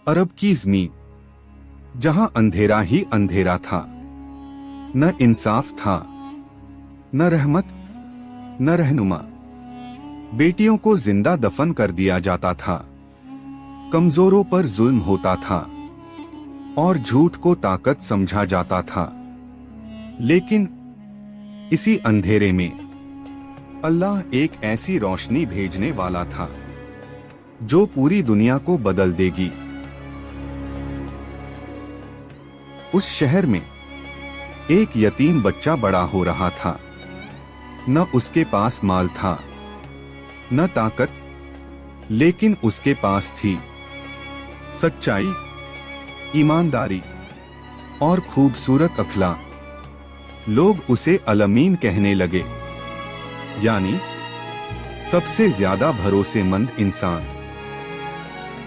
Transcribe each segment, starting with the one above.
अरब की ज़मीं, जहां अंधेरा ही अंधेरा था, न इंसाफ था, न रहमत, न रहनुमा। बेटियों को जिंदा दफन कर दिया जाता था, कमजोरों पर जुल्म होता था और झूठ को ताकत समझा जाता था। लेकिन इसी अंधेरे में अल्लाह एक ऐसी रोशनी भेजने वाला था जो पूरी दुनिया को बदल देगी। उस शहर में एक यतीम बच्चा बड़ा हो रहा था। न उसके पास माल था, न ताकत, लेकिन उसके पास थी सच्चाई, ईमानदारी और खूबसूरत अखलाक। लोग उसे अल-अमीन कहने लगे, यानी सबसे ज्यादा भरोसेमंद इंसान।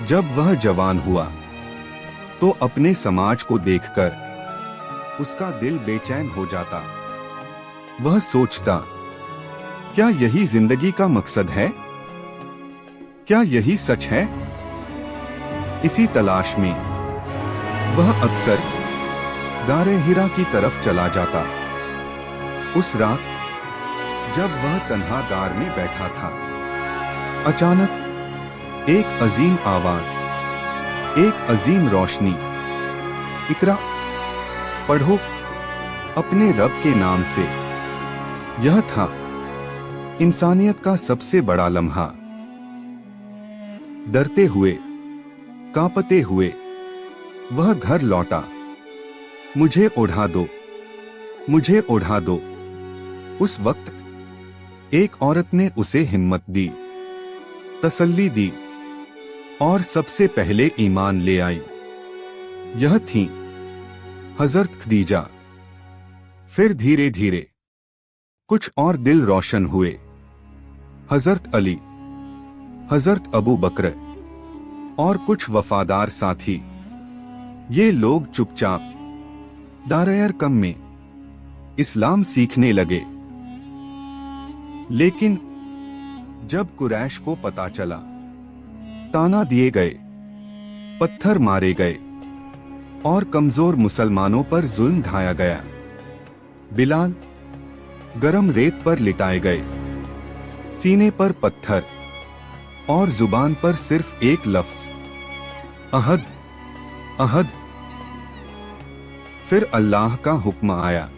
जब वह जवान हुआ तो अपने समाज को देखकर उसका दिल बेचैन हो जाता। वह सोचता, क्या यही जिंदगी का मकसद है? क्या यही सच है? इसी तलाश में वह अक्सर गारे हिरा की तरफ चला जाता। उस रात जब वह तन्हा गार में बैठा था, अचानक एक अजीम आवाज, एक अजीम रोशनी, इकरा, पढ़ो अपने रब के नाम से। यह था इंसानियत का सबसे बड़ा लम्हा। डरते हुए, कांपते हुए वह घर लौटा। मुझे ओढ़ा दो, मुझे ओढ़ा दो। उस वक्त एक औरत ने उसे हिम्मत दी, तसल्ली दी और सबसे पहले ईमान ले आई। यह थी हजरत खदीजा। फिर धीरे धीरे कुछ और दिल रोशन हुए। हजरत अली, हजरत अबू बकर और कुछ वफादार साथी। ये लोग चुपचाप दार-ए-अरकम में इस्लाम सीखने लगे। लेकिन जब कुरैश को पता चला, ताना दिए गए, पत्थर मारे गए और कमजोर मुसलमानों पर जुल्म ढाया गया। बिलाल गरम रेत पर लिटाए गए, सीने पर पत्थर और जुबान पर सिर्फ एक लफ्ज, अहद, अहद। फिर अल्लाह का हुक्म आया,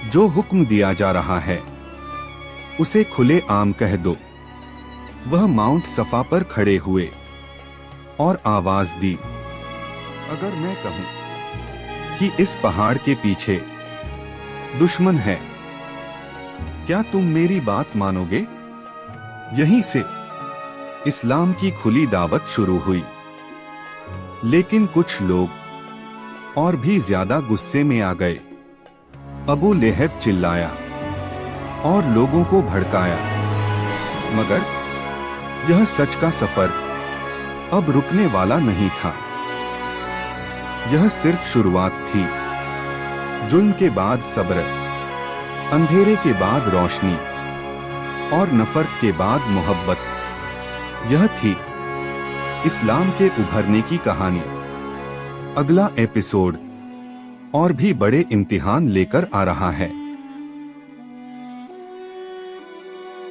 जो हुक्म दिया जा रहा है उसे खुले आम कह दो। वह माउंट सफा पर खड़े हुए और आवाज दी, अगर मैं कहूं कि इस पहाड़ के पीछे दुश्मन है, क्या तुम मेरी बात मानोगे? यहीं से इस्लाम की खुली दावत शुरू हुई। लेकिन कुछ लोग और भी ज्यादा गुस्से में आ गए। अबू लेहब चिल्लाया और लोगों को भड़काया। मगर यह सच का सफर अब रुकने वाला नहीं था। यह सिर्फ शुरुआत थी। जुल्म के बाद सब्र, अंधेरे के बाद रोशनी और नफरत के बाद मोहब्बत। यह थी इस्लाम के उभरने की कहानी। अगला एपिसोड और भी बड़े इम्तिहान लेकर आ रहा है।